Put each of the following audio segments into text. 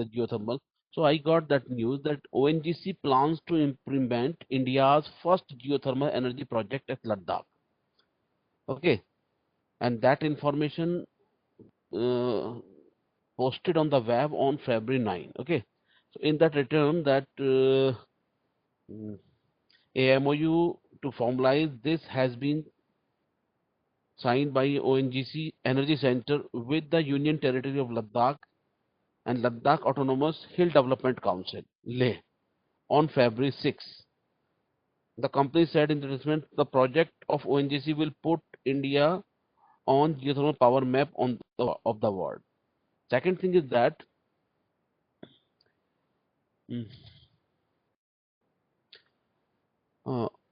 geothermal. So I got that news that ONGC plans to implement India's first geothermal energy project at Ladakh. Okay, and that information uh, posted on the web on February 9. Okay, so in that return, that mm, a MOU to formalize this has been signed by ONGC Energy Center with the Union Territory of Ladakh and Ladakh Autonomous Hill Development Council, Leh, on February 6. The company said in the announcement the project of ONGC will put India on geothermal power map of the world. Second thing is that mm,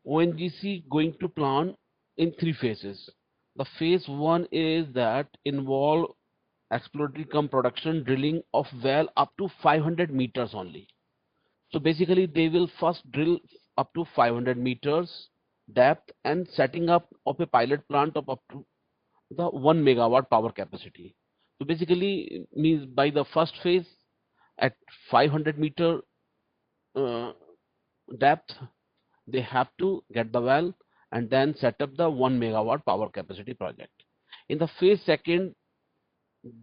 ONGC going to plan in three phases. The phase one is that involve exploratory cum production drilling of well up to 500 meters only. So basically they will first drill up to 500 meters depth and setting up of a pilot plant of up to the 1 megawatt power capacity. So basically means by the first phase at 500-meter uh, depth they have to get the well and then set up the 1 megawatt power capacity project. In the phase second,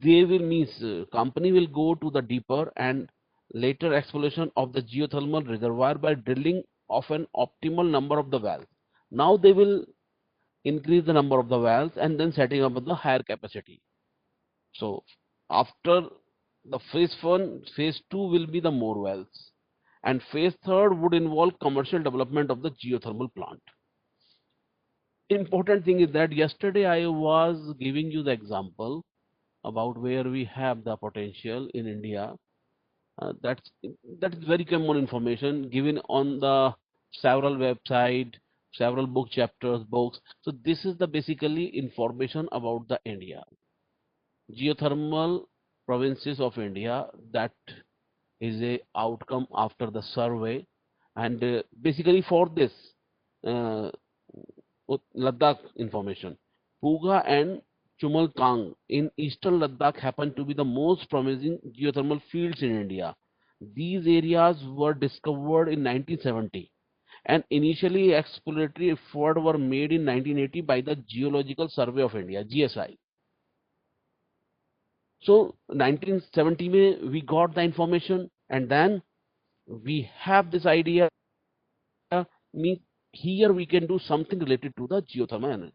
they will means company will go to the deeper and later exploration of the geothermal reservoir by drilling of an optimal number of the wells. Now they will increase the number of the wells and then setting up the higher capacity. So after the phase one, phase two will be the more wells, and phase third would involve commercial development of the geothermal plant. Important thing is that yesterday I was giving you the example about where we have the potential in India. That's that is very common information given on the several website, several book chapters, books. So this is the basically information about the India geothermal provinces of India. That is a outcome after the survey, and basically for this uh, Ladakh information, Puga and Chumalkang in eastern Ladakh happen to be the most promising geothermal fields in India. These areas were discovered in 1970 and initially exploratory efforts were made in 1980 by the Geological Survey of India, GSI. So 1970 we got the information and then we have this idea means here we can do something related to the geothermal energy.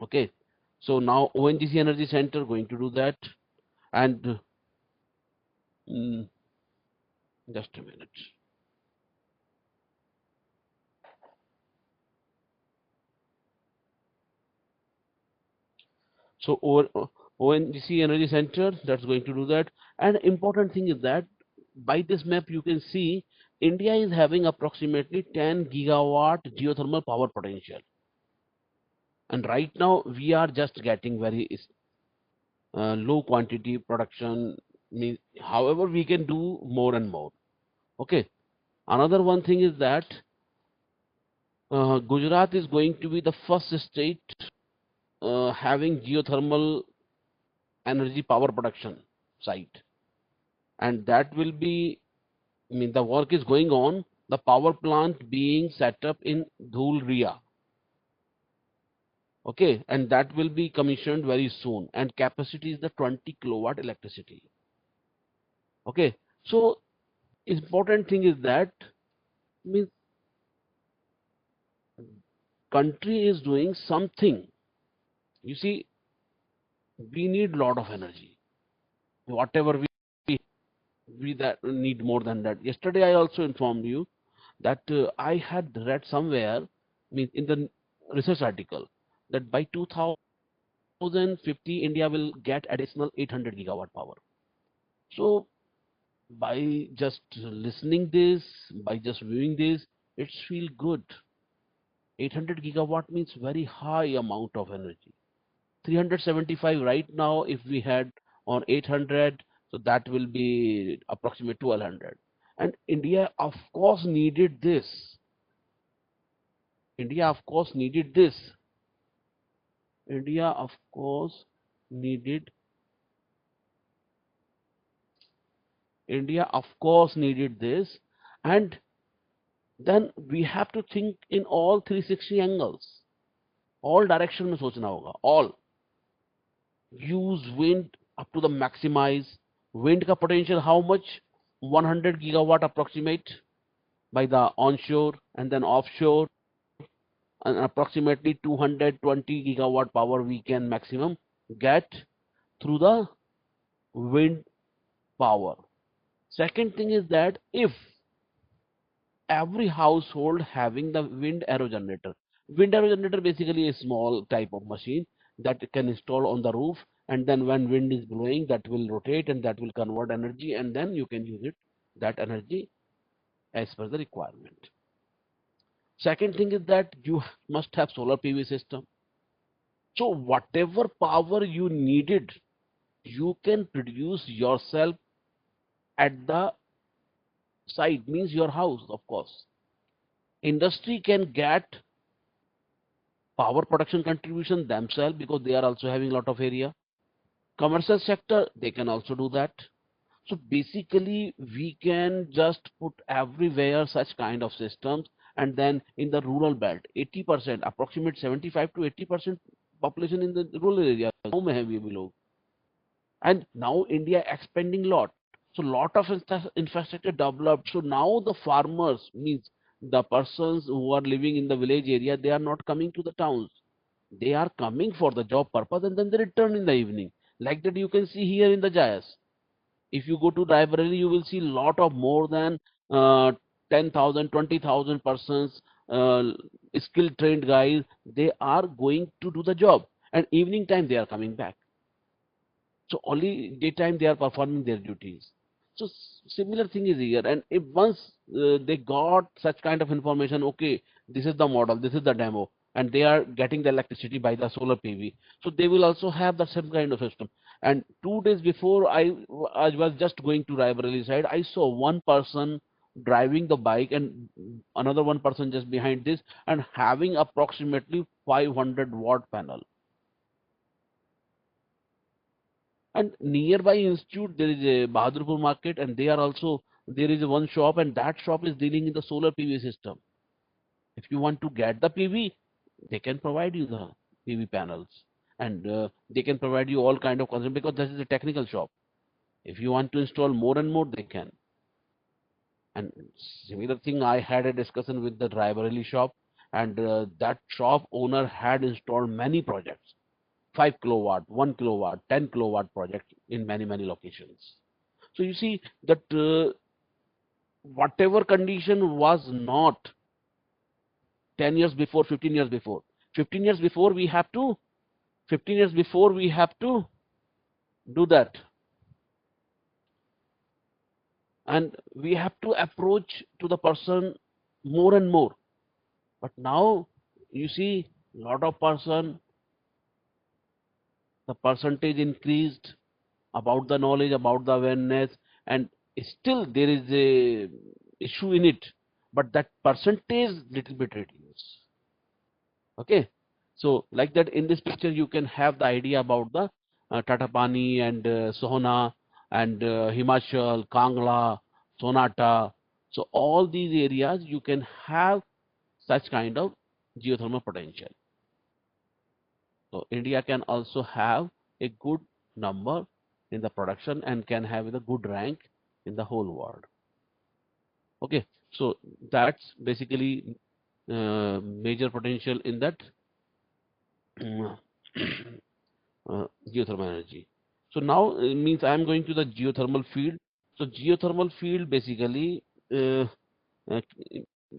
Okay, so now ONGC Energy Center going to do that, and mm, just a minute. So ONGC Energy Center that's going to do that, and important thing is that by this map you can see India is having approximately 10 gigawatt geothermal power potential, and right now we are just getting very low quantity production. Means, however, we can do more and more. Okay. Another one thing is that Gujarat is going to be the first state having geothermal energy power production site, and that will be. I mean, the work is going on. The power plant being set up in Dhulria. Okay, and that will be commissioned very soon. And capacity is the 20 kilowatt electricity. Okay, so important thing is that means country is doing something. You see, we need lot of energy. Whatever we that need more than that. Yesterday I also informed you that I had read somewhere, mean in the research article, that by 2050 India will get additional 800 gigawatt power. So by just listening this, by just viewing this, it's feel good. 800 gigawatt means very high amount of energy. 375 right now, if we had on 800, so that will be approximately 1200. And India of course needed this. India of course needed this. India of course needed India of course needed this, and then we have to think in all 360 angles, all direction में सोचना होगा, all use wind up to the maximize. Wind का potential how much? 100 gigawatt approximate by the onshore, and then offshore and approximately 220 gigawatt power we can maximum get through the wind power. Second thing is that if every household having the wind arrow generator basically a small type of machine that can install on the roof, and then when wind is blowing that will rotate and that will convert energy, and then you can use it, that energy, as per the requirement. Second thing is that you must have solar PV system. So whatever power you needed, you can produce yourself at the site, means your house, of course. Industry can get power production contribution themselves because they are also having a lot of area. Commercial sector, they can also do that. So basically, we can just put everywhere such kind of systems, and then in the rural belt, 80%, approximate 75 to 80% population in the rural area. गाँव में है ये भी लोग. And now India expanding lot. So lot of infrastructure developed. So now the farmers, means the persons who are living in the village area, they are not coming to the towns. They are coming for the job purpose, and then they return in the evening. Like that you can see here in the Jayas. If you go to library, you will see lot of more than 10,000, 20,000 persons, skilled trained guys. They are going to do the job, and evening time they are coming back. So only daytime they are performing their duties. So similar thing is here. And if once they got such kind of information, okay, this is the model, this is the demo, and they are getting the electricity by the solar PV, so they will also have the same kind of system. And 2 days before, I was just going to Raebareli side, I saw one person driving the bike and another one person just behind this, and having approximately 500-watt panel. And nearby institute, there is a Bahadurpur market, and they are also, there is one shop, and that shop is dealing in the solar PV system. If you want to get the PV, they can provide you the PV panels, and they can provide you all kind of concept, because this is a technical shop. If you want to install more and more, they can. And similar thing, I had a discussion with the Raebareli shop, and that shop owner had installed many projects, 5 kilowatt, 1 kilowatt, 10 kilowatt project in many, many locations. So you see that whatever condition was not 10 years before, 15 years before, 15 years before we have to, 15 years before we have to do that. And we have to approach to the person more and more. But now you see lot of person, the percentage increased about the knowledge, about the awareness, and still there is a issue in it, but that percentage little bit reduced. Okay, so like that in this picture you can have the idea about the Tatapani and Sohna and Himachal, Kangla, Sonata. So all these areas you can have such kind of geothermal potential. So India can also have a good number in the production and can have a good rank in the whole world. Okay, so that's basically major potential in that geothermal energy. So now it means I am going to the geothermal field. So geothermal field basically, uh,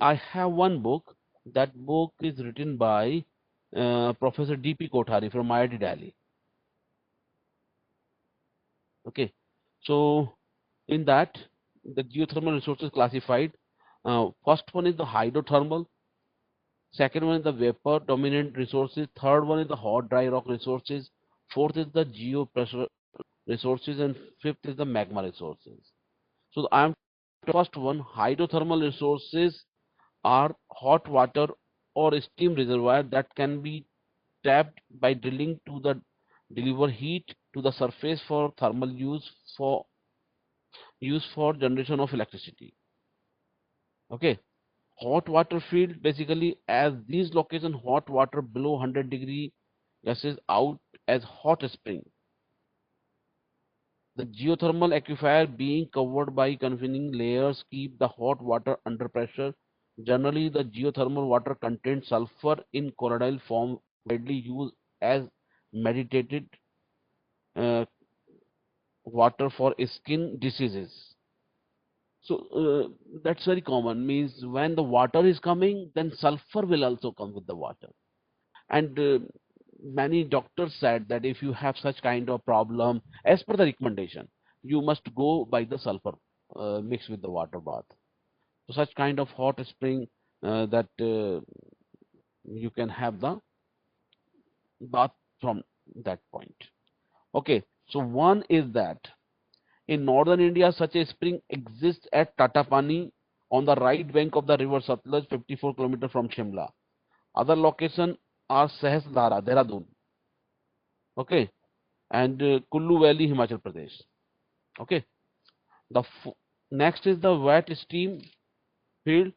I have one book. That book is written by Professor D.P. Kothari from IIT Delhi. Okay, so in that the geothermal resources classified. First one is the hydrothermal. Second one is the vapor dominant resources. Third one is the hot dry rock resources. Fourth is the geopressure resources, and fifth is the magma resources. So I am first one. Hydrothermal resources are hot water or steam reservoir that can be tapped by drilling to the deliver heat to the surface for thermal use for used for generation of electricity. Okay, hot water field, basically as these location hot water below 100 degree gases out as hot spring. The geothermal aquifer being covered by confining layers keep the hot water under pressure. Generally, the geothermal water contains sulfur in colloidal form, widely used as medicated uh, water for skin diseases. So that's very common. Means when the water is coming, then sulfur will also come with the water. And many doctors said that if you have such kind of problem, as per the recommendation, you must go by the sulfur mixed with the water bath. So such kind of hot spring that you can have the bath from that point. Okay, so one is that in northern India, such a spring exists at Tatapani on the right bank of the river Satluj, 54 kilometers from Shimla. Other locations are Sahasdara, Dehradun, okay, and Kullu Valley, Himachal Pradesh. Okay, the next is the wet steam field.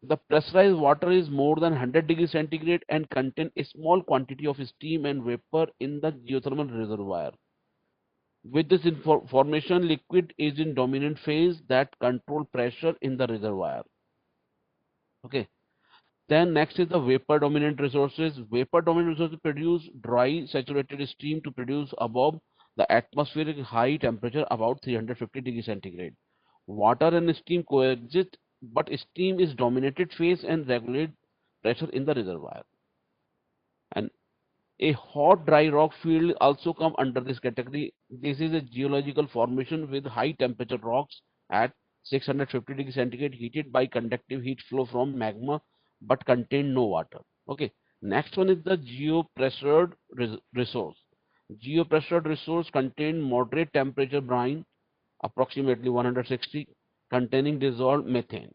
The pressurized water is more than 100 degrees centigrade and contain a small quantity of steam and vapor in the geothermal reservoir. With this formation, liquid is in dominant phase that control pressure in the reservoir. Okay. Then next is the vapor dominant resources. Vapor dominant resources produce dry saturated steam to produce above the atmospheric high temperature about 350 degrees centigrade. Water and steam coexist, but steam is dominated phase and regulate pressure in the reservoir. And a hot dry rock field also come under this category. This is a geological formation with high temperature rocks at 650 degrees centigrade heated by conductive heat flow from magma but contain no water. Okay. Next one is the geopressured resource. Geopressured resource contain moderate temperature brine, approximately 160, containing dissolved methane.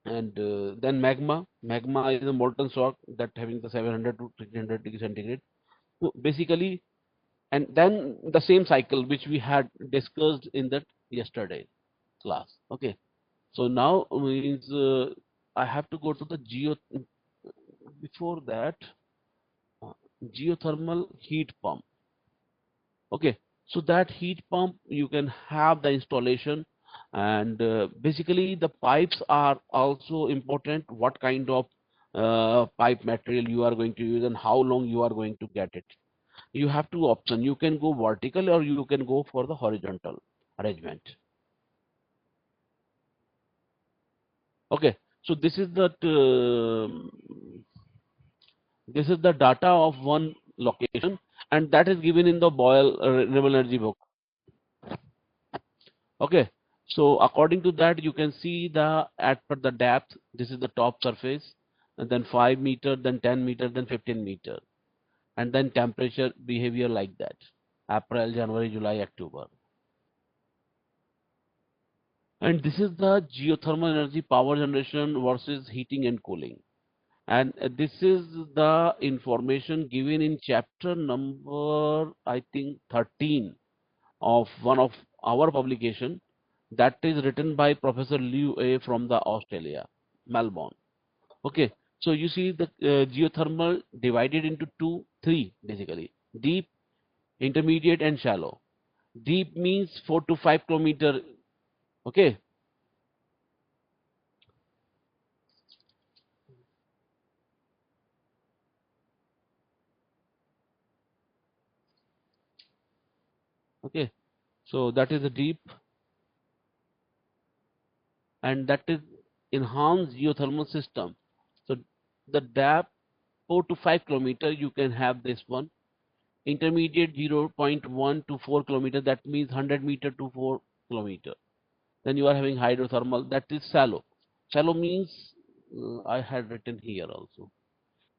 And then magma is a molten rock that having the 700 to 300 degree centigrade. So basically, and then the same cycle which we had discussed in that yesterday class. Okay, so now means I have to go to the before that uh, geothermal heat pump. Okay, so that heat pump you can have the installation, and basically the pipes are also important. What kind of pipe material you are going to use and how long you are going to get it. You have two options. You can go vertical or you can go for the horizontal arrangement. Okay, so this is the data of one location, and that is given in the Boyle renewable energy book. Okay, so according to that, you can see the at per the depth. This is the top surface, and then 5 meter, then 10 meter, then 15 meter, and then temperature behavior like that. April, January, July, October. And this is the geothermal energy power generation versus heating and cooling. And this is the information given in chapter number, I think, 13 of one of our publication that is written by Professor Liu A from the Australia, Melbourne. Okay, so you see the geothermal divided into three basically: deep, intermediate, and shallow. Deep means 4 to 5 kilometer. Okay, okay. So that is the deep, and that is enhanced geothermal system. So the depth 4 to 5 kilometer you can have this one. Intermediate 0.1 to 4 kilometer, that means 100 meter to 4 kilometer. Then you are having hydrothermal, that is shallow. Shallow means I had written here also.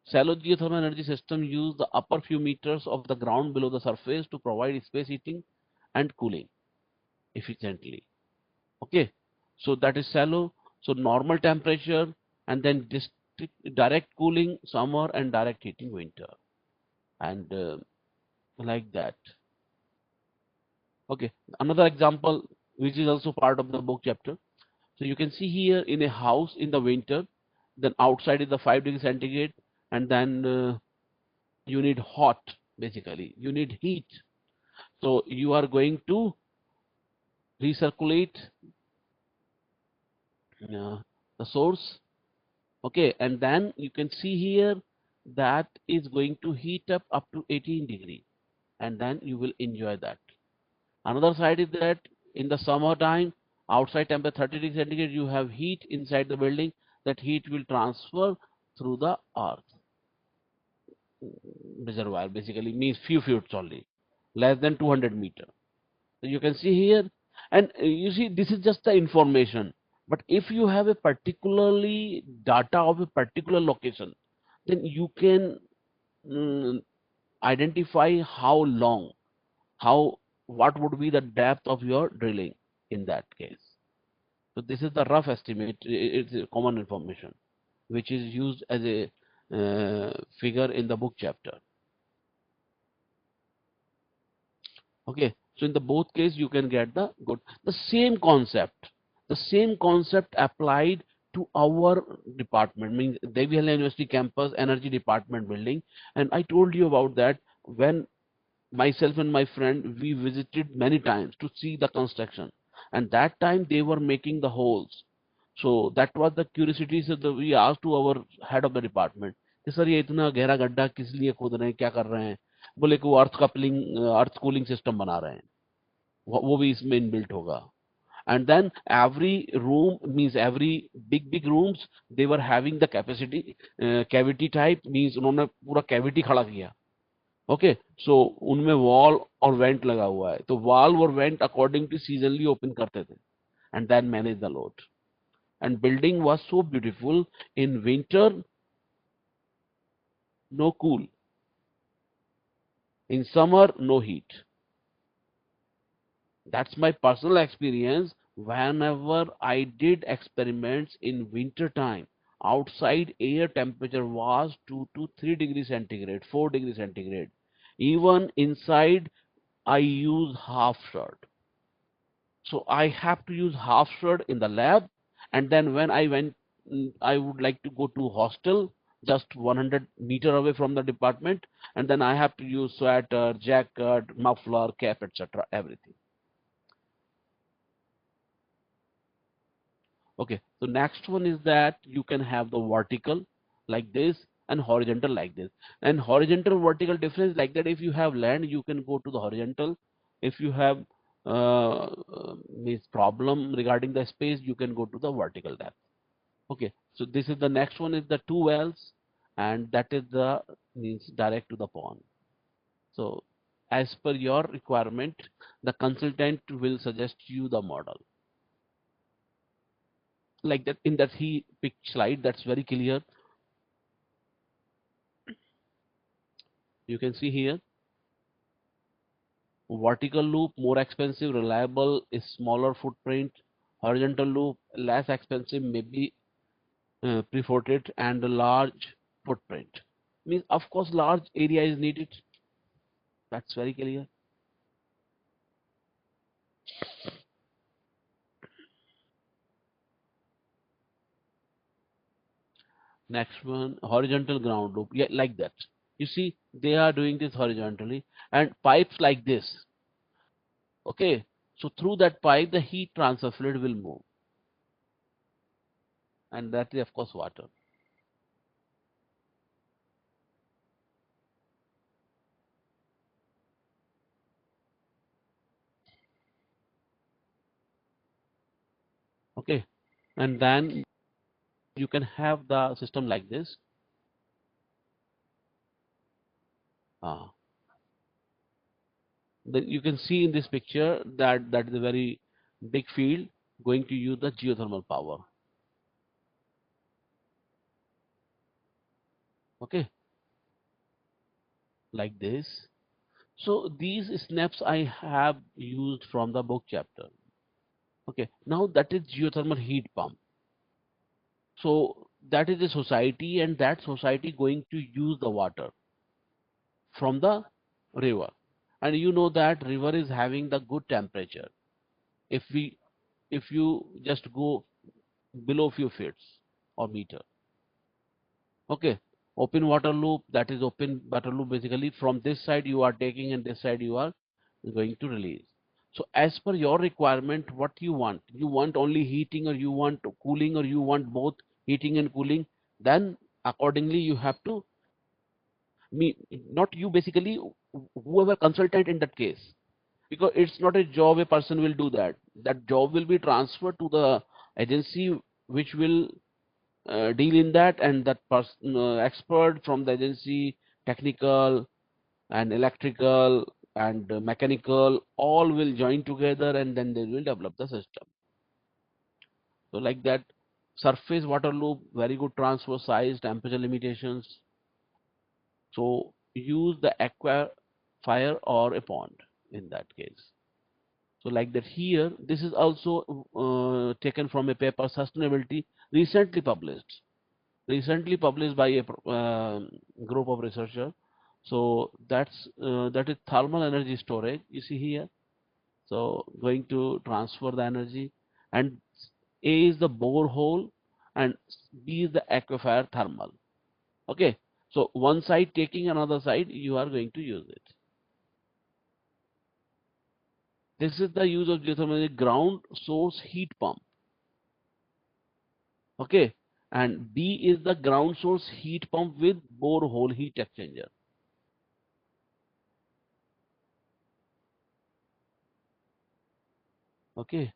Shallow geothermal energy system use the upper few meters of the ground below the surface to provide space heating and cooling efficiently. Okay, so that is shallow. So normal temperature, and then direct cooling summer and direct heating winter, and like that. Okay, another example which is also part of the book chapter. So you can see here in a house in the winter, then outside is the 5 degrees centigrade, and then you need hot, basically you need heat. So you are going to recirculate the source. Okay, and then you can see here that is going to heat up to 18 degree, and then you will enjoy that. Another side is that in the summertime, outside temperature 30 degrees centigrade, you have heat inside the building. That heat will transfer through the earth reservoir, basically means few feet only, less than 200 meter. So you can see here, and you see this is just the information. But if you have a particularly data of a particular location, then you can mm, identify how long, how what would be the depth of your drilling in that case. So this is the rough estimate. It's a common information which is used as a figure in the book chapter. Okay, so in the both case you can get the good, the same concept applied to our department, means Devi University campus energy department building. And I told you about that when myself and my friend we visited many times to see the construction, and that time they were making the holes. So that was the curiosity. So we asked to our head of the department कि sir ये इतना गहरा गड्ढा किस लिए खोद रहे हैं, क्या कर रहे हैं? बोले कि वो अर्थ कूलिंग सिस्टम बना रहे हैं, वो भी इसमें इनबिल्ट होगा. And then every room, means every big rooms, they were having the capacity cavity type, means उन्होंने पूरा cavity खड़ा किया. ओके, सो उनमें वॉल और वेंट लगा हुआ है, तो वॉल और vent according to seasonally open करते थे, and then manage the load. And building was so beautiful. In winter no cool, in summer no heat. That's my personal experience. Whenever I did experiments in winter time, outside air temperature was 2 to 3 degrees centigrade, 4 degrees centigrade. Even inside I use half shirt. So I have to use half shirt in the lab, and then when I went, I would like to go to hostel just 100 meter away from the department, and then I have to use sweater, jacket, muffler, cap, etc. Everything. Okay, so next one is that you can have the vertical like this and horizontal like this. And horizontal vertical difference like that, if you have land you can go to the horizontal. If you have this problem regarding the space, you can go to the vertical depth. Okay, so this is the next one is the two wells, and that is the means direct to the pond. So as per your requirement, the consultant will suggest you the model like that. In that he picked slide, that's very clear. You can see here, vertical loop more expensive, reliable, is smaller footprint. Horizontal loop less expensive, maybe preferred, and a large footprint. Means of course large area is needed. That's very clear. Next one, horizontal ground loop. Yeah, like that. You see, they are doing this horizontally, and pipes like this. Okay, so through that pipe, the heat transfer fluid will move, and that is of course water. Okay, and then you can have the system like this. Uh, then you can see in this picture that that is a very big field going to use the geothermal power. Okay, like this. So these snaps I have used from the book chapter. Okay, now that is geothermal heat pump. So that is a society, and that society going to use the water from the river, and you know that river is having the good temperature. If we if you just go below few feet or meter, okay, open water loop, that is open water loop, basically from this side you are taking and this side you are going to release. So as per your requirement, what you want only heating or you want cooling or you want both heating and cooling, then accordingly you have to me not you, basically whoever consultant in that case, because it's not a job a person will do. That job will be transferred to the agency which will deal in that, and that person expert from the agency, technical and electrical and mechanical, all will join together and then they will develop the system. So like that, surface water loop, very good transfer size, temperature limitations. So use the aquifer or a pond in that case. So like that here, this is also taken from a paper, sustainability, recently published. Recently published by a group of researchers. So that is thermal energy storage. You see here. So going to transfer the energy, and A is the borehole, and B is the aquifer thermal. Okay. So one side taking another side, you are going to use it. This is the use of geothermal energy, ground source heat pump. Okay. And B is the ground source heat pump with borehole heat exchanger. Okay.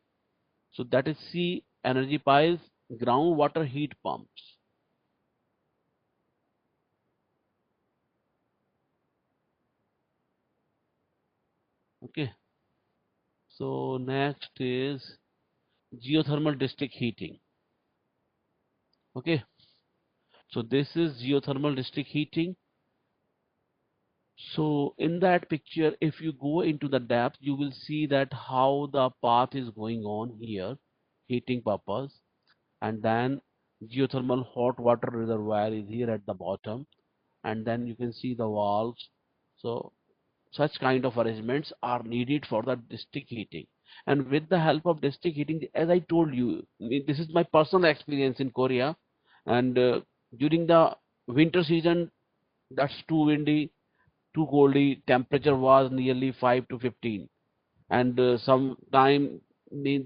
So that is C, energy piles, groundwater heat pumps. Okay. So next is geothermal district heating. Okay. So this is geothermal district heating. So in that picture, if you go into the depth, you will see that how the path is going on here, heating purpose, and then geothermal hot water reservoir is here at the bottom, and then you can see the valves. So such kind of arrangements are needed for the district heating. And with the help of district heating, as I told you, this is my personal experience in Korea. And during the winter season, that's too windy, too coldy, temperature was nearly 5 to 15. And some time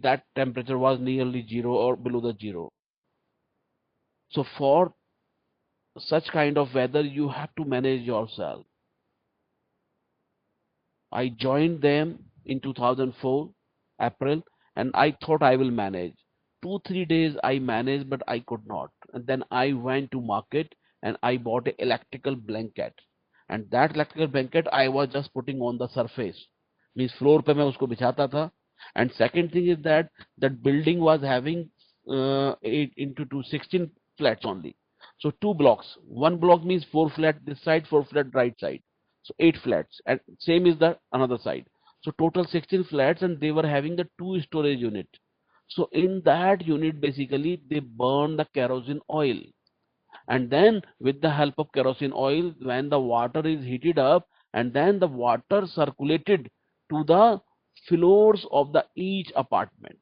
that temperature was nearly zero or below the zero. So for such kind of weather, you have to manage yourself. I joined them in 2004, April, and I thought I will manage. 2, 3 days I managed, but I could not. And then I went to market and I bought an electrical blanket. And that electrical blanket I was just putting on the surface. Means floor पे मैं उसको बिछाता था. And second thing is that that building was having 8 into 2, 16 flats only. So two blocks. One block means 4 flat this side, 4 flat right side. So 8 flats, and same is the another side. So total 16 flats, and they were having the two storage unit. So in that unit, basically they burn the kerosene oil, and then with the help of kerosene oil, when the water is heated up, and then the water circulated to the floors of the each apartment,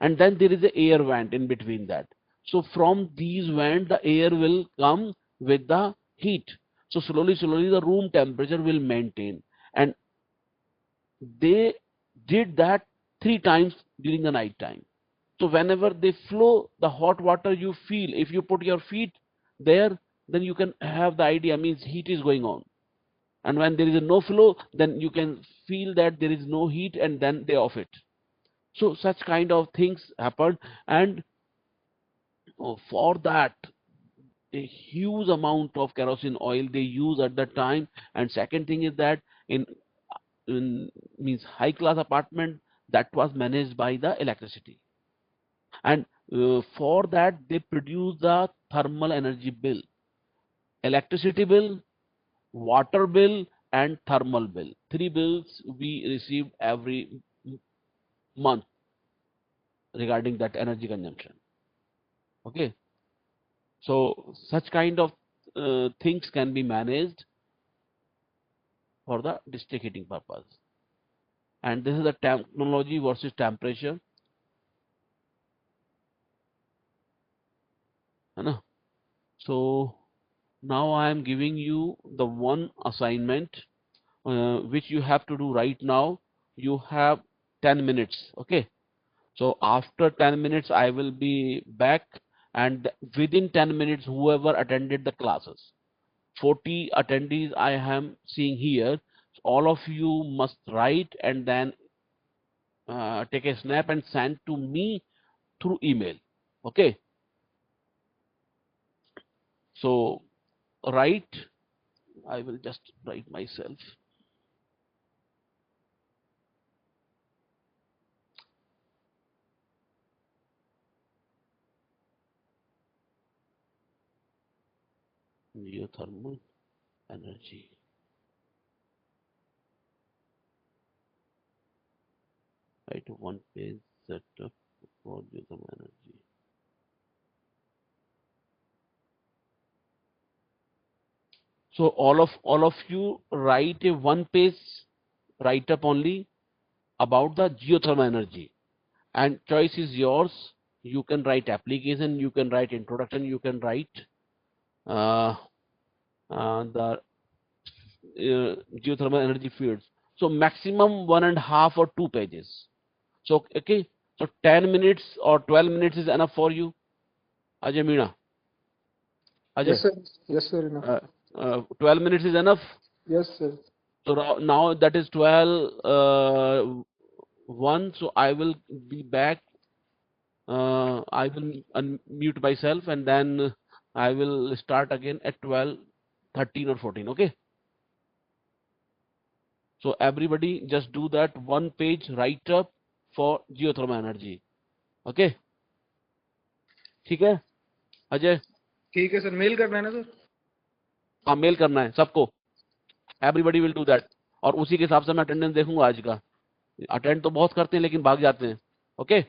and then there is a air vent in between that. So from these vent, the air will come with the heat. So slowly the room temperature will maintain. And they did that 3 times during the night time. So whenever they flow the hot water, you feel, if you put your feet there, then you can have the idea, means heat is going on. And when there is no flow, then you can feel that there is no heat, and then they off it. So such kind of things happened. And for that, a huge amount of kerosene oil they use at that time. And second thing is that in, in means high class apartment, that was managed by the electricity. And for that they produce the thermal energy bill, electricity bill, water bill, and thermal bill. Three bills we received every month regarding that energy consumption. Okay. So such kind of things can be managed. for the district heating purpose. And this is the technology versus temperature, है ना? So now I am giving you the one assignment which you have to do right now. You have 10 minutes, okay? So after 10 minutes I will be back, and within 10 minutes whoever attended the classes, 40 attendees I am seeing here, so all of you must write and then take a snap and send to me through email, okay? So write, I will just write myself. Geothermal energy. Write one page setup for geothermal energy. So all of you write a one page write up only about the geothermal energy, and choice is yours. You can write application, you can write introduction, you can write uh, the geothermal energy fields. So maximum 1.5 or 2 pages. So okay, so 10 minutes or 12 minutes is enough for you, Ajay Meena. Ajay, Yes, sir. Yes, sir. Enough. 12 minutes is enough. Yes, sir. So now that is 12 1. So I will be back. I will unmute myself and then I will start again at 12, 13 or 14. Okay. So everybody just do that one page write up for geothermal energy. Okay. ठीक है अजय? ठीक है sir, mail करना है ना sir? हाँ mail करना है सबको. Everybody will do that. और उसी के हिसाब से मैं अटेंडेंस देखूंगा आज का. अटेंड तो बहुत करते हैं लेकिन भाग जाते हैं. ओके.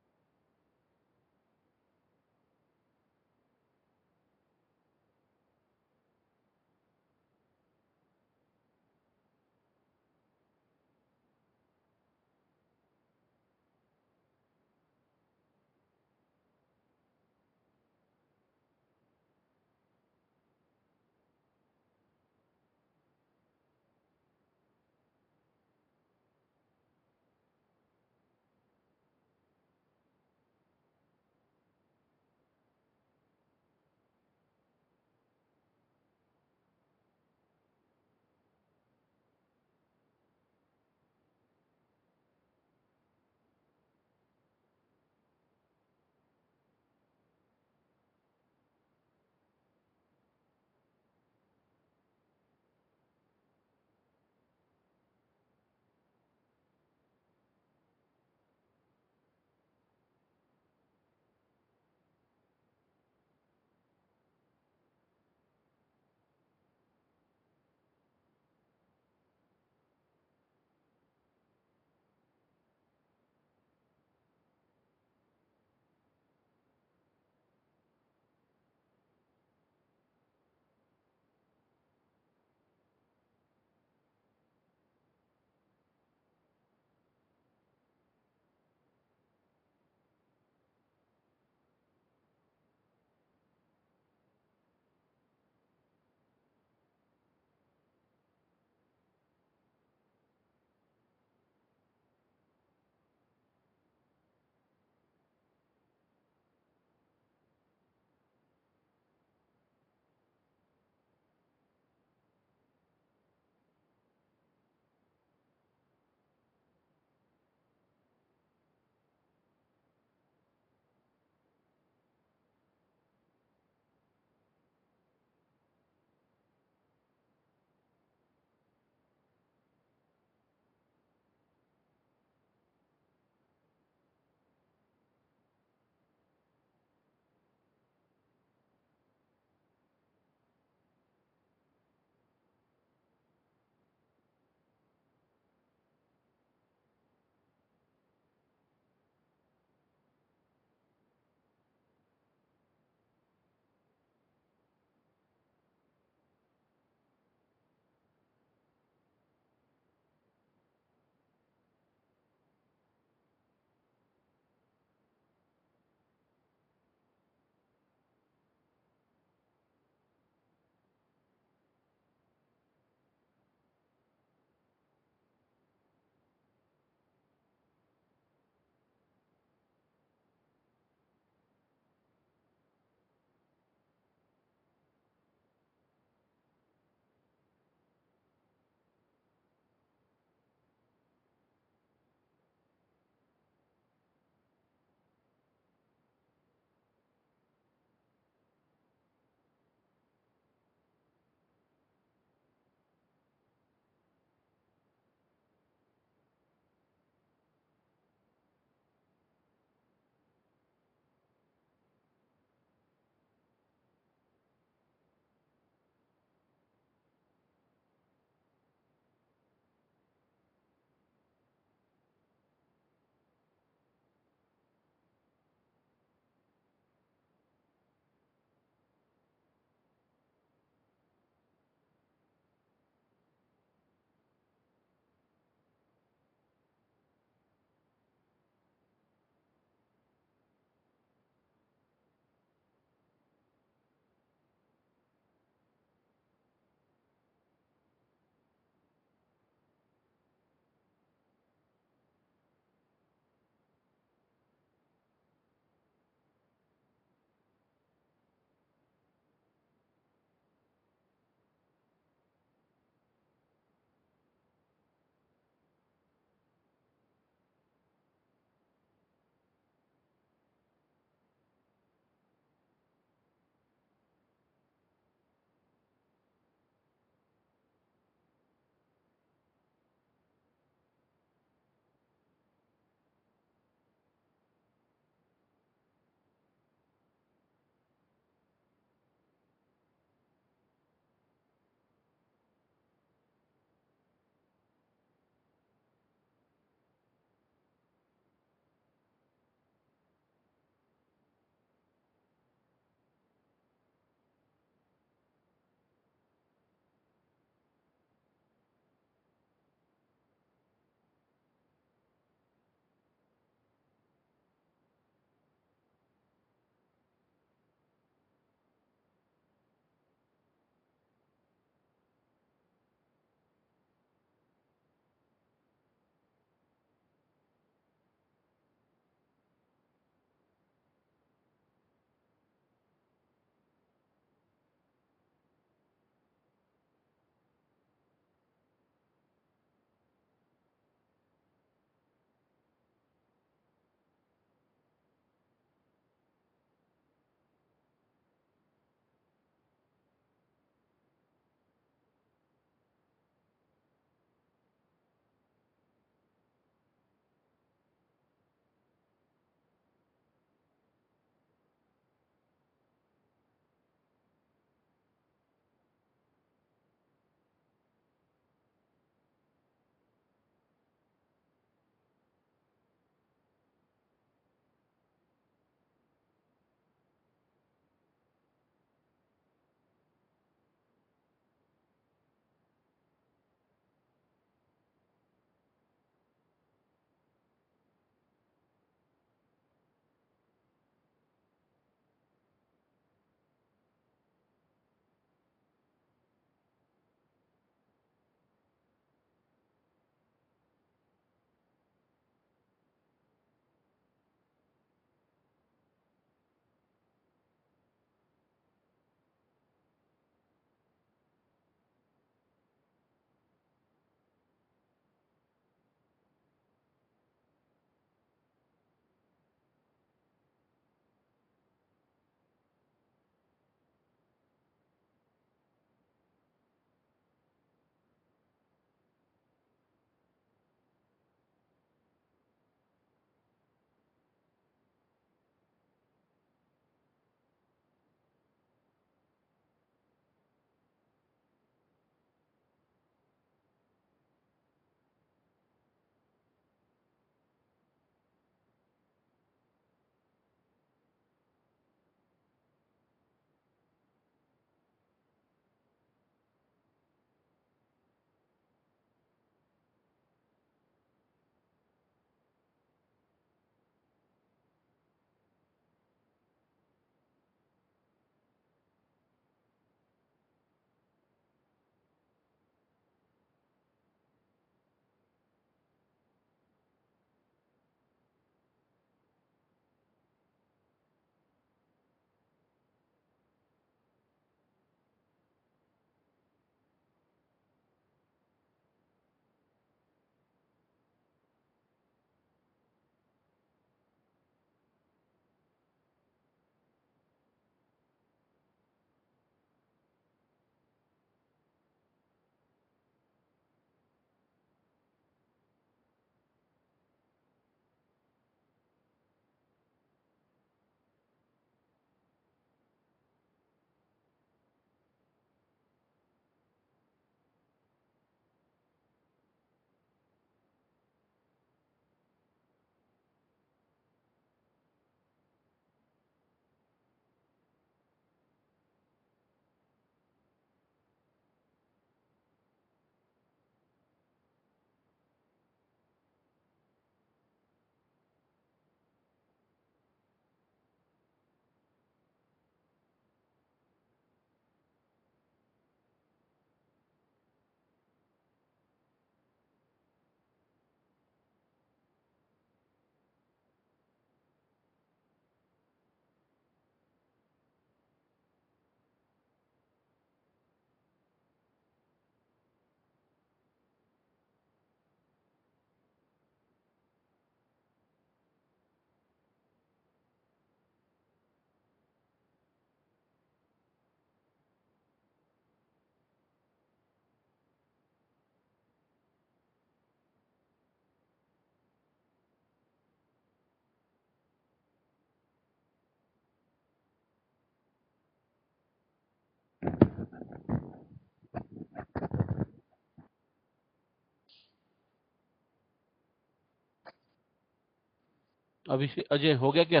अभिषेक अजय हो गया क्या?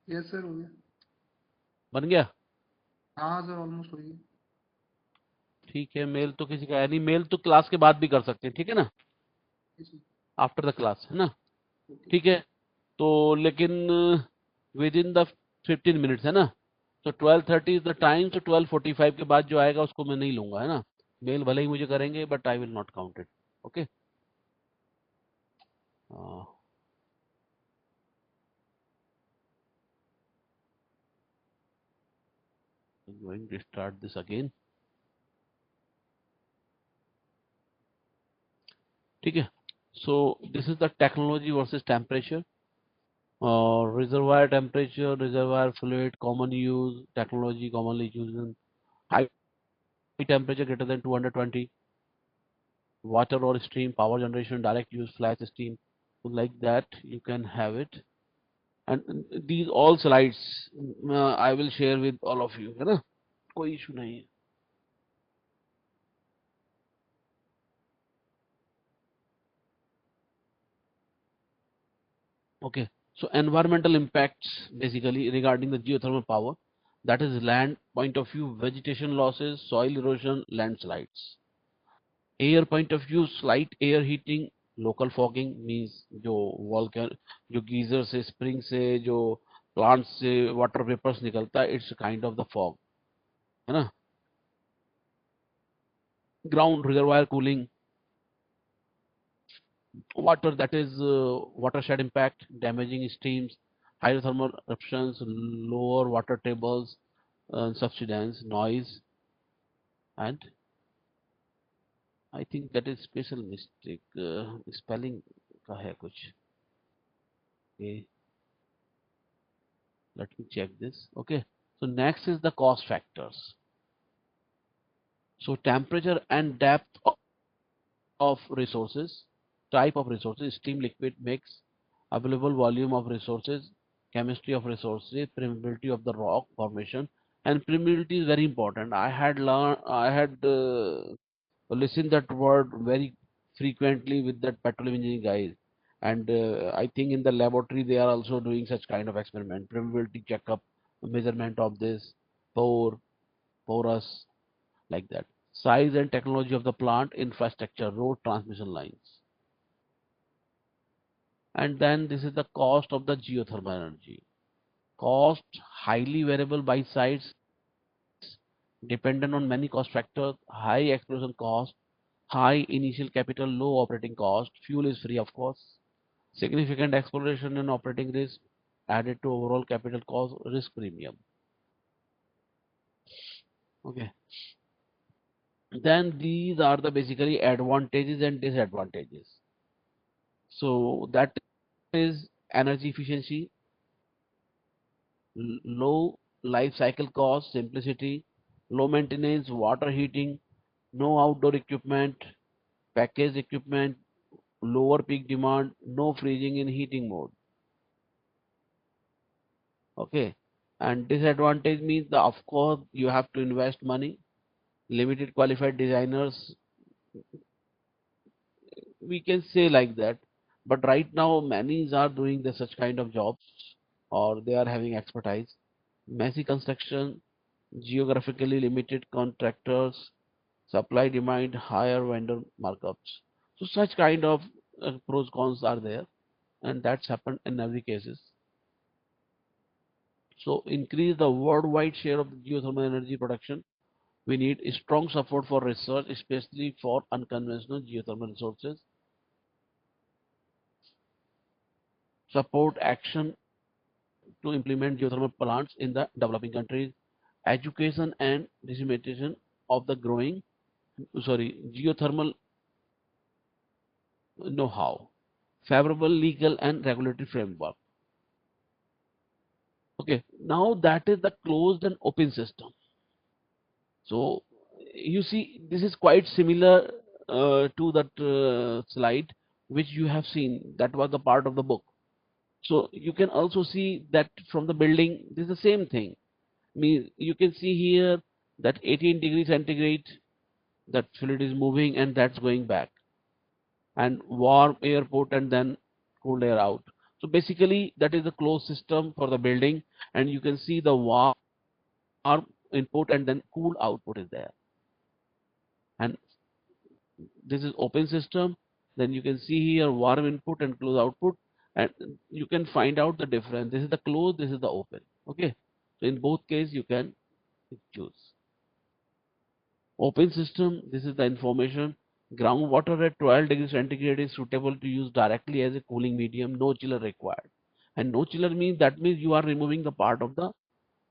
यस सर, हो गया। बन गया? हाँ सर, ऑलमोस्ट हो गया। ठीक है, मेल तो किसी का है नहीं, मेल तो क्लास के बाद भी कर सकते हैं, ठीक है ना, Yes, sir. After the class, है ना? Okay. ठीक है, तो लेकिन विद इन द 15 मिनट्स, है ना? तो 12:30 इज द टाइम, तो 12:45 के बाद जो आएगा उसको मैं नहीं लूंगा, है ना? मेल भले ही मुझे करेंगे but I will not count it. Okay, going to start this again. ठीक है, so this is the technology versus temperature, और reservoir temperature, reservoir fluid, common use, technology commonly used in high temperature greater than 220, water or steam, power generation, direct use, flash steam. So like that, you can have it. And these all slides I will share with all of you, है ना? कोई issue नहीं है। Okay, so environmental impacts basically regarding the geothermal power, that is land point of view, vegetation losses, soil erosion, landslides. Air point of view, slight air heating, local fogging means जो वॉल्कैन, जो geyser से, spring से, जो plant से water vapours निकलता है, it's kind of the fog, है ना? Ground reservoir cooling, water that is watershed impact, damaging streams, hydrothermal eruptions, lower water tables, subsidence, noise, and I think that is special mistake, spelling का है कुछ। Okay, let me check this. Okay, so next is the cost factors. So temperature and depth of resources, type of resources, steam, liquid, mix, available volume of resources, chemistry of resources, permeability of the rock formation. And permeability is very important. I had listened that word very frequently with that petroleum engineering guys, and I think in the laboratory they are also doing such kind of experiment, permeability checkup, measurement of this, pore, porous, like that. Size and technology of the plant, infrastructure, road, transmission lines. And then this is the cost of the geothermal energy. Cost highly variable by sites, dependent on many cost factors, high exploration cost, high initial capital, low operating cost, fuel is free of course, significant exploration and operating risk added to overall capital cost, risk premium. Okay. Then these are the basically advantages and disadvantages. So that is energy efficiency, low life cycle cost, simplicity, low maintenance, water heating, no outdoor equipment, packaged equipment, lower peak demand, no freezing in heating mode. Okay, and disadvantage means the of course you have to invest money, limited qualified designers, we can say like that. But right now many are doing the such kind of jobs, or they are having expertise. Messy construction, geographically limited contractors, supply demand, higher vendor markups. So such kind of pros cons are there, and that's happened in every cases. So increase the worldwide share of the geothermal energy production. We need strong support for research, especially for unconventional geothermal resources. Support action to implement geothermal plants in the developing countries. Education and dissemination of the growing, geothermal know-how. Favorable legal and regulatory framework. Okay, now that is the closed and open system. So you see, this is quite similar to that slide which you have seen. That was the part of the book. So you can also see that from the building, this is the same thing. You can see here that 18 degrees centigrade, that fluid is moving and that's going back, and warm air put and then cool air out. So basically, that is the closed system for the building, and you can see the warm input and then cool output is there. And this is open system. Then you can see here warm input and closed output, and you can find out the difference. This is the closed, this is the open. Okay, so in both cases you can choose. Open system, this is the information. Groundwater at 12 degrees centigrade is suitable to use directly as a cooling medium, no chiller required. And no chiller means that means you are removing the part of the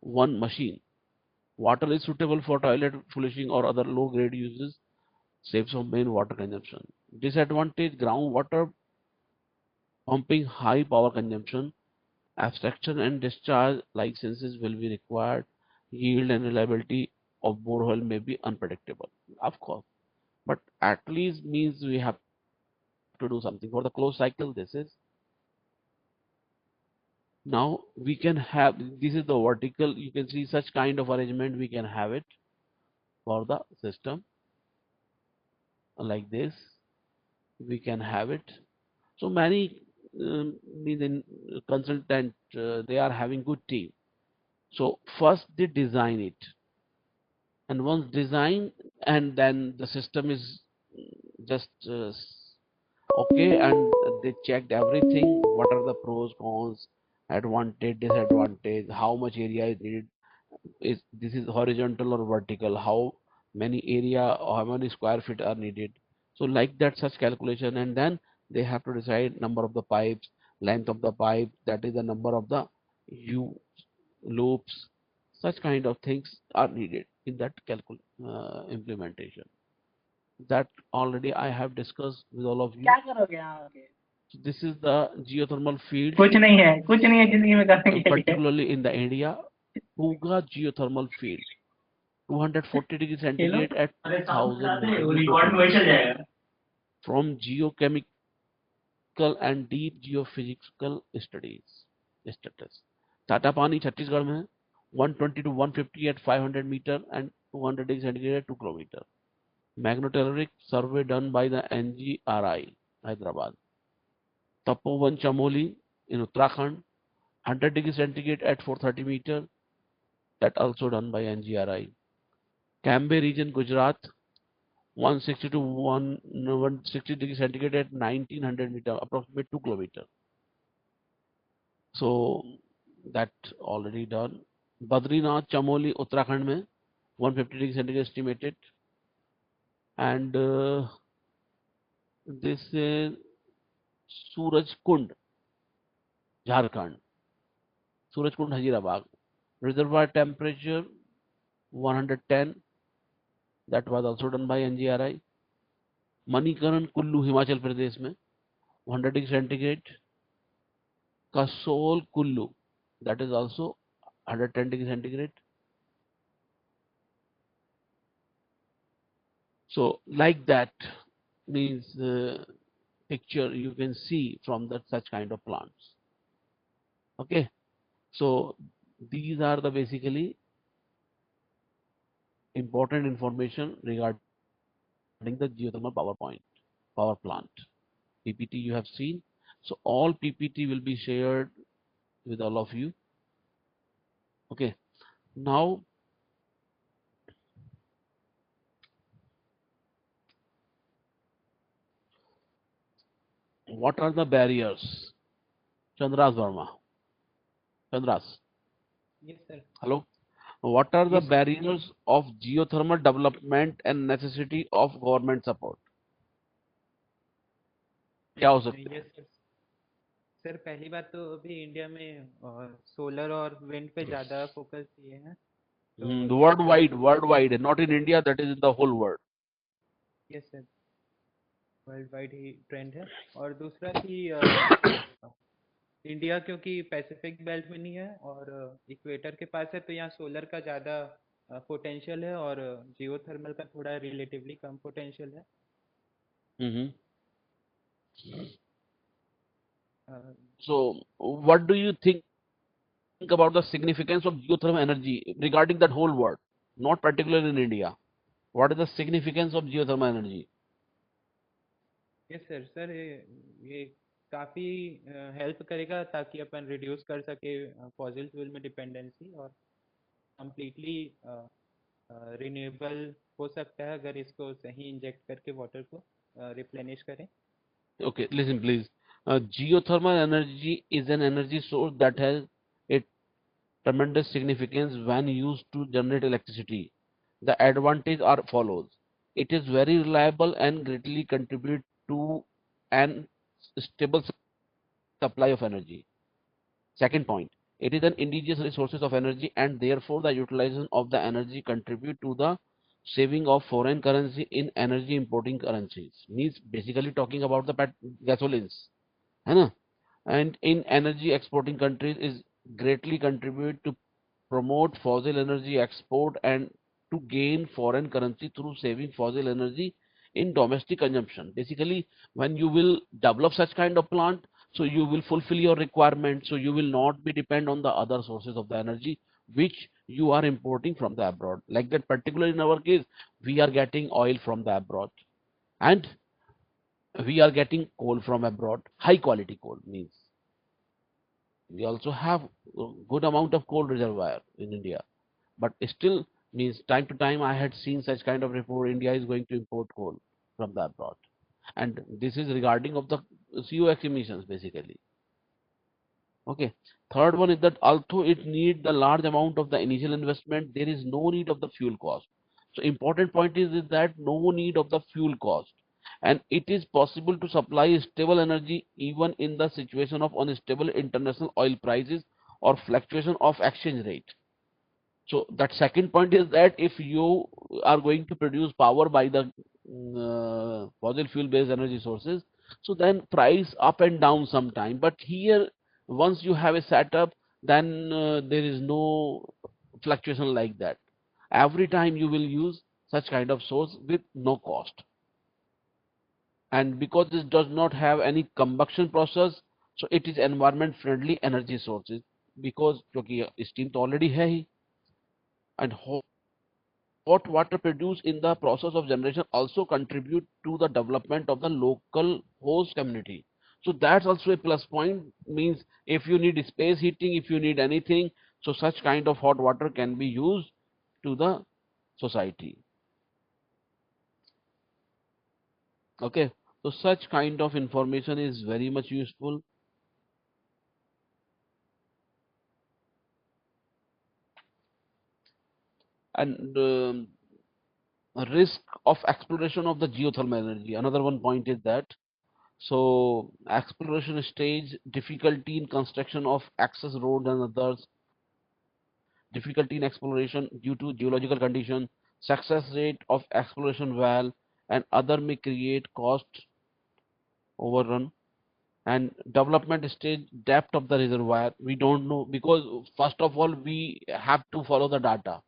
one machine. Water is suitable for toilet flushing or other low grade uses, saves on main water consumption. Disadvantage, groundwater pumping, high power consumption, abstraction and discharge licenses will be required, yield and reliability of borehole may be unpredictable. Of course, but at least means we have to do something. For the closed cycle, this is now we can have, this is the vertical, you can see such kind of arrangement we can have it for the system like this. We can have it. So many consultant, they are having good team. So first they design it, and once design, and then the system is just okay, and they checked everything. What are the pros, cons, advantage, disadvantage, how much area is needed, is this is horizontal or vertical, how many area or how many square feet are needed. So like that, such calculation, and then they have to decide number of the pipes, length of the pipe, that is the number of the u loops. Such kind of things are needed in that implementation. That already I have discussed with all of you. क्या करोगे यहाँ आके? So this is the geothermal field, कुछ नहीं है जिंदगी में करने के लिए। particularly in the India. Puga geothermal field, 240 degree centigrade at 1000 meter from geochemical and deep geophysical studies status. Tata Pani Chhattisgarh में 120 to 150 at 500 meter and 200 degree centigrade at 2 kilometer. Magnetologic survey done by the NGRI Hyderabad. Tapovan Chamoli in Uttarakhand, 100 degree centigrade at 430 meter, that also done by NGRI. Cambay region, Gujarat, 160 to 160 degree centigrade at 1900 meter, approximately 2 kilometer. So that already done. Badrinath, Chamoli, Uttarakhand में 150 degree centigrade estimated, and this is Suraj Kund, Jharkhand. Suraj Kund, Hazirabad. Reservoir temperature 110. That was also done by NGRI. Manikaran, Kullu, Himachal Pradesh में 100 degree centigrade. Kasol, Kullu, that is also 110 degree centigrade. So like that means picture you can see from that such kind of plants. Okay, so these are the basically important information regarding the geothermal power plant. PPT you have seen. So all PPT will be shared with all of you. Okay, now what are the barriers? Chandras Verma. Chandras. Yes sir. Hello. What are the Yes, barriers of geothermal development and necessity of government support? क्या हो सकते हैं? yes sir. Sir पहली बात तो अभी India में solar और विंड पे ज्यादा फोकस किए हैं तो Worldwide, not in India, that is in the whole world. Yes sir world wide he trend है और दूसरा कि इंडिया क्योंकि पैसिफिक बेल्ट में नहीं है और इक्वेटर के पास है तो यहाँ सोलर का ज़्यादा पोटेंशियल है और जियोथर्मल का थोड़ा रिलेटिवली कम पोटेंशियल है Mhm. A, So, what do you think about the significance of geothermal energy regarding that whole world, not particularly in India? What is the significance of geothermal energy? Yes sir sir ये काफ़ी help करेगा ताकि अपन reduce कर सके fossil fuel में dependency, और completely renewable हो सकता है अगर इसको सही इंजेक्ट करके वाटर को रिप्लेनिश करें। Okay, listen please. Geothermal energy is an energy source that has a tremendous significance when used to generate electricity. The advantages are follows. It is very reliable and greatly contribute to an stable supply of energy. Second point, it is an indigenous resources of energy and therefore the utilization of the energy contribute to the saving of foreign currency in energy importing currencies. Means basically talking about the gasolines, है ना? And in energy exporting countries is greatly contribute to promote fossil energy export and to gain foreign currency through saving fossil energy in domestic consumption. Basically, when you will develop such kind of plant, so you will fulfill your requirement, so you will not be depend on the other sources of the energy which you are importing from the abroad. Like that, particularly in our case, we are getting oil from the abroad and we are getting coal from abroad, high quality coal means we also have a good amount of coal reservoir in India, but still means time to time I had seen such kind of report India is going to import coal from the abroad, and this is regarding of the CO2 emissions basically. Okay. Third one is that although it need the large amount of the initial investment, there is no need of the fuel cost. So important point is that no need of the fuel cost. And it is possible to supply stable energy even in the situation of unstable international oil prices or fluctuation of exchange rate. So that second point is that if you are going to produce power by the fossil fuel based energy sources, so then price up and down sometime. But here, once you have a setup, then there is no fluctuation like that. Every time you will use such kind of source with no cost. And because this does not have any combustion process, so it is environment friendly energy sources because क्योंकि steam तो already है ही, and hot water produced in the process of generation also contribute to the development of the local host community. So that's also a plus point, means if you need space heating, if you need anything, so such kind of hot water can be used to the society. Okay, so such kind of information is very much useful. And risk of exploration of the geothermal energy, another one point is that, so exploration stage, difficulty in construction of access road and others, difficulty in exploration due to geological condition, success rate of exploration well and other may create cost overrun, and development stage, depth of the reservoir we don't know, because first of all we have to follow the data,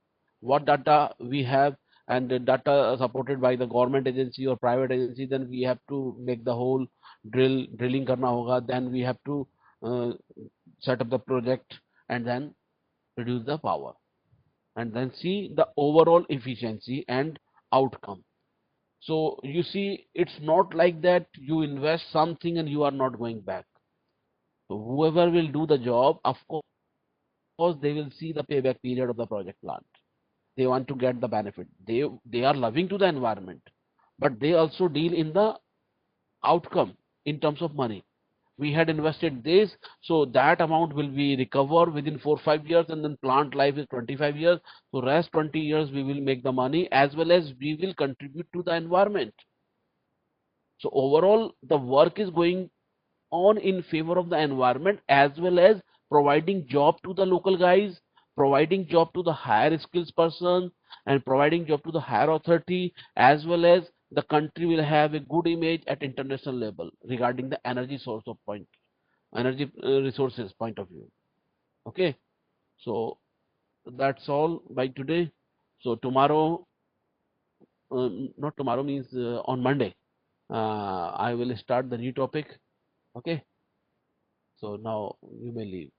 what data we have, and the data supported by the government agency or private agency, then we have to make the whole drilling karna hoga, then we have to uh, set up the project and then produce the power and then see the overall efficiency and outcome. So you see, it's not like that you invest something and you are not going back. So whoever will do the job, of course, they will see the payback period of the project plant. They want to get the benefit. They are loving to the environment, but they also deal in the outcome in terms of money. We had invested this, so that amount will be recovered within 4 5 years, and then plant life is 25 years. So rest 20 years we will make the money as well as we will contribute to the environment. So overall, the work is going on in favor of the environment as well as providing job to the local guys, providing job to the higher skills person, and providing job to the higher authority, as well as the country will have a good image at international level regarding the energy source of point, energy resources point of view. Okay, so that's all by today. So tomorrow, not tomorrow means on Monday, I will start the new topic. Okay, so now you may leave.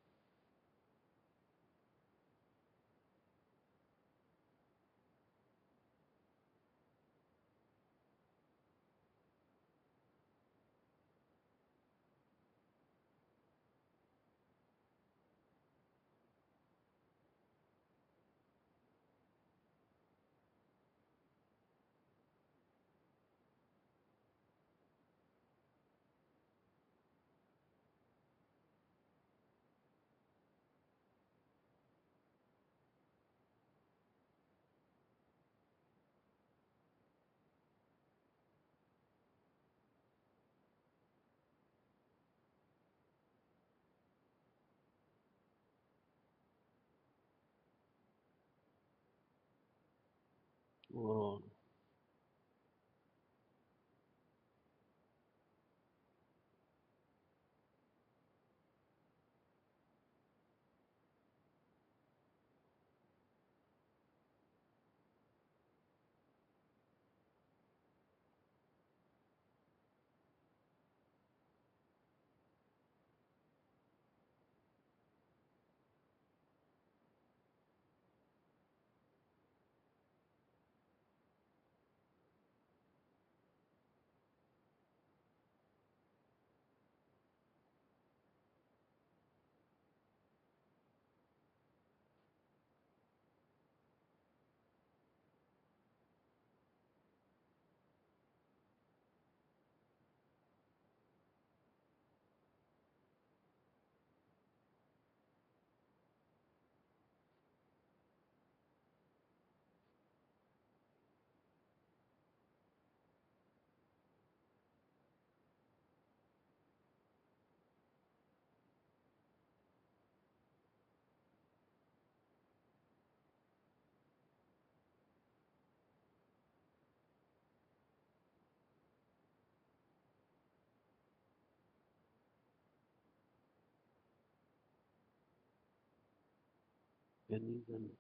Pennies and